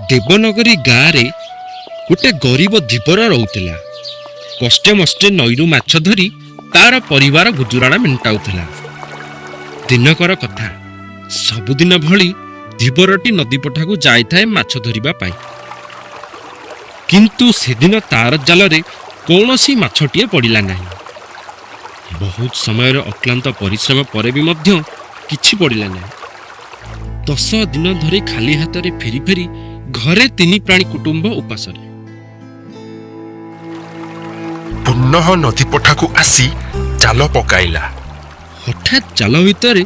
देवनगरी गाँव में गोटे गरीब धीवर रोला। कष्टे मष्टे नईरू माछ धरी तार परिवार गुजुराणा मेंटाउला। दिनकर कथा, सबुदिन भली धीवरटी नदी पठाकू जाए माछ धरिबा पाई। किंतु सेदिन तार जाल रे कौनसी माछटिए पड़िला नहीं। बहुत समय अक्लांत परिश्रम पर भी मध्य किछि पड़िला नहीं। 10 दिन धरी खाली हाथ रे फेरी फेरी घरे 3 प्राणी कुटुंब उपास। पुनः नदी पठाकू आसी जाल पकाइला। हठात जाल भितर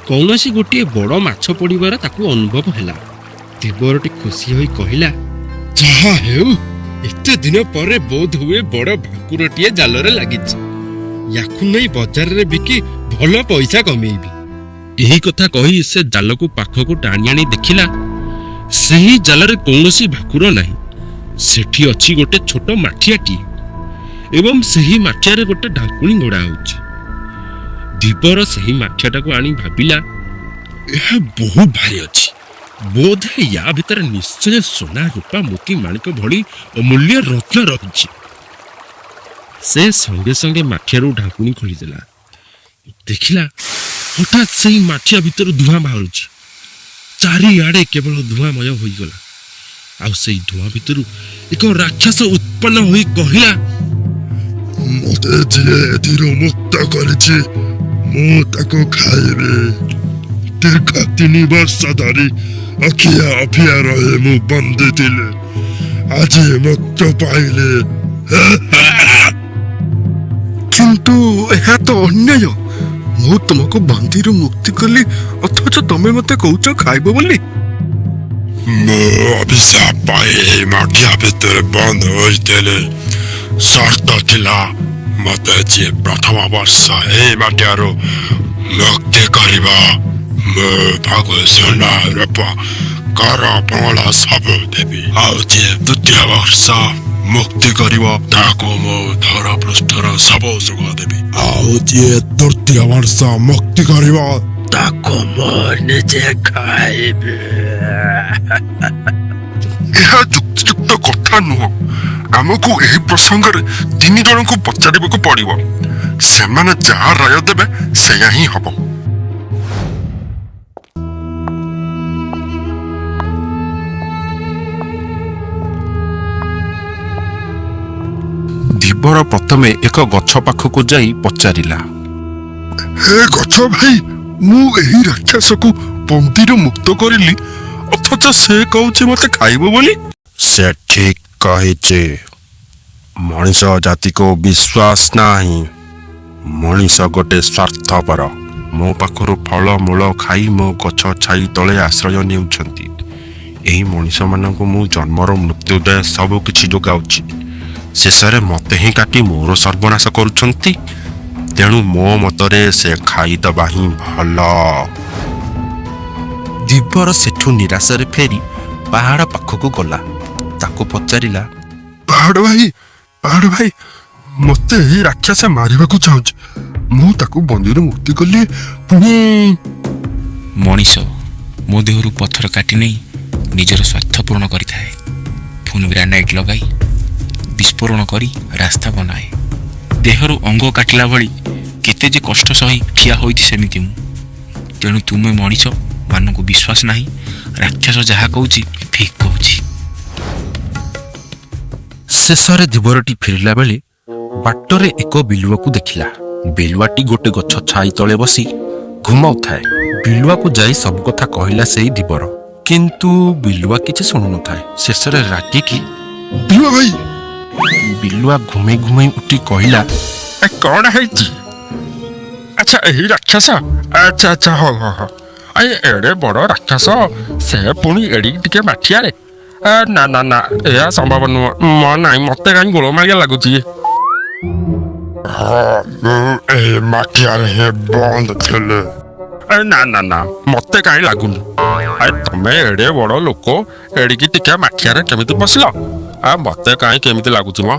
कौनसी गोटे बड़ माछ पड़िबार ताकू अनुभव हैला। देवरटी खुशी होई कहिला, जहा हेउ एते दिन पर बोध हुए बड़ भाकुरटिए जाल रे लागिछि। याकू नहीं बाजार रे बिकी भल पैसा कमेइबी। एही कथा कही से जाल को पाखकू टाणी आनी देखिला। सही जाल रे कौनसी भाकुर नहीं। सेठी अछि गोटे छोट माठियाटी एवं सही माठिया रे गोटे ढाकुणी घोड़ा होछि। दीपर सही माठियाटा को आनी भाबिला, यह बहुत भारी अछि। बोध है या भीतर निश्चय सोना रूपा मोती माणिक भली अमूल्य रत्न रही। से संगे संगे माठियारू ढाकुणी खोलीदेला। देखिला हठात सही माठिया भीतर धुआं बाहरुछि। चारिआडे केवल धुआंमय होईगला। आउ सही धुआं भीतर एक राक्षस उत्पन्न होई कहिला, मते जे एथिरो मुक्त करिछि मु ताको खाइबे। दीर्घ 3 वर्ष धरी अखिया अफिया रहे मु बंदी थिले, आज मुक्त पाइले। किंतु एहा तो अन्याय। मु तुमको बंदीरू मुक्ति कली अथच तमे मते कहउछ खाइबो बोली। मु अभिशाप पाए माठिया भितर बंद होइतेले। शर्त थिला मते जे प्रथम वर्ष ए माठियारो मुक्ति करिबा मु ताको सोना रूपा कर बंगला सब देवी। आउ जे द्वितीय वर्ष मुक्ति करिबा ताको मु धर पृष्ठर सब सुख देवी। आउ जे तृतीय वर्ष मुक्ति करिबा ताको मु निजे खाइबे। यह जुक्तियुक्त कथा नुह। आमको एही प्रसंग रे 3 जन को पचारिबा पड़िबो। सेमाने जहा राय देबे सेया ही हबो। धीवर प्रथमे एक गछ पाखकू जाई पचारिला, हे गछ भाई, मु एही राक्षस को बंदीरू मुक्त करिली अथच से कहउछि मते खाइबो बोली। से ठीक कहिचे। मनीष जाति को विश्वास नाही। मनीष गोटे स्वार्थपर। मो पाखरु फल मूल खाई मो गछ छाई तले आश्रय नेउछंती। एही मनीष मानकु मु जन्मर मृत्युदय सब किछि जोगाउछि। शेषरे मते ही काटी मोर सर्वनाश करुछंती। तेणु मो मतरे से खाईदबा ही भल। धीवर सेठू निराशरे फेरी पहाड़ पाखकू गला। ताकू पचारिला, पहाड़ भाई मते ही राक्षस मारिबा को चाहूछ। मु ताकू बंदीरू मुक्ति कली पुनी। मनीष मो देहरु पत्थर काटी नहीं निजर स्वार्थ पूर्ण करिथाए। पुन ग्रेनाइट लगाई विस्फोरण करी रास्ता बनाए। देहरु अंग काटिला भली केते जे कष्ट सही ठिया होईथि सेमिति मु। तेणु तुमे मनीष मानकु विश्वास नाही। राक्षस जहा कहूची ठीक कहूची। शेषरे धीवरटी फेरिला बेले बाटरे एक बिलुआ को देखिला। बिलुआटी गोटे गछ छाई तले बसी घुमाउथाए। बिलुआ को जाई सब कथा कहिला सेई धीवर, किंतु बिलुआ किछि सुनु नथाए। शेषरे रागी की, बिलुआ भाई। बिलुआ घुमे घुमे उठी कहिला, ए कोन हैची? अच्छा एही राक्षस। अच्छा हो आए एड़े बड़ राक्षस से पुणी एड़ी टिके माठिया रे। ना यह संभव नुह। नाई मते कहीं गोलमालिया लगुची। माठिया रे बंद थिले। ना मते कहीं लगुनी। तमे एड़े बड़ लोक एड़िकी टिके माठिया रे केमिति पसला? मते कहीं केमिति लगुची म?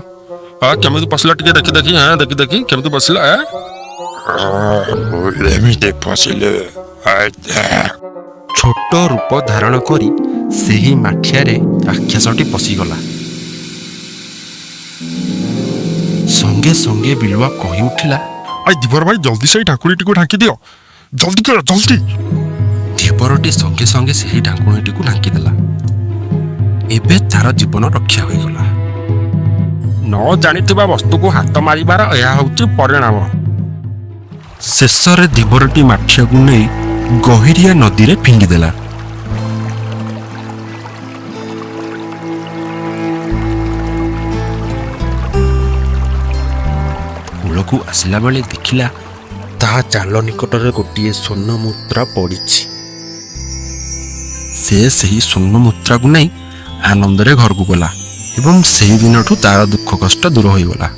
केमिति पसला टिके देखी केमिति पसला? एमिति पसले। छोट रूप धारण करी ସେହି ମାଠିଆରେ ରାକ୍ଷସଟି ପଶିଗଲା। ସଙ୍ଗେ ସଙ୍ଗେ ବିଲୁଆ କହି ଉଠିଲା, ଆଇ ଧୀବର ଭାଇ ଜଲ୍ଦି ସେଇ ଢାଙ୍କୁଣୀଟିକୁ ଢାଙ୍କି ଦିଅ, ଜଲ୍ଦି କର ଜଲ୍ଦି। ଧୀବରଟି ସଙ୍ଗେ ସଙ୍ଗେ ସେହି ଢାଙ୍କୁଣୀଟିକୁ ଢାଙ୍କିଦେଲା। ଏବେ ତାର ଜୀବନ ରକ୍ଷା ହୋଇଗଲା। ନ ଜାଣିଥିବା ବସ୍ତୁକୁ ହାତ ମାରିବାର ଏହା ହେଉଛି ପରିଣାମ। ଶେଷରେ ଧୀବରଟି ମାଠିଆକୁ ନେଇ ଗହିରିଆ ନଦୀରେ ଫିଙ୍ଗିଦେଲା। କୂଳକୁ ଆସିଲା ବେଳେ ଦେଖିଲା ତାହା ଜାଲ ନିକଟରେ ଗୋଟିଏ ସ୍ୱର୍ଣ୍ଣ ମୁଦ୍ରା ପଡ଼ିଛି। ସେ ସେହି ସ୍ୱର୍ଣ୍ଣ ମୁଦ୍ରାକୁ ନେଇ ଆନନ୍ଦରେ ଘରକୁ ଗଲା ଏବଂ ସେହି ଦିନଠୁ ତାର ଦୁଃଖ କଷ୍ଟ ଦୂର ହୋଇଗଲା।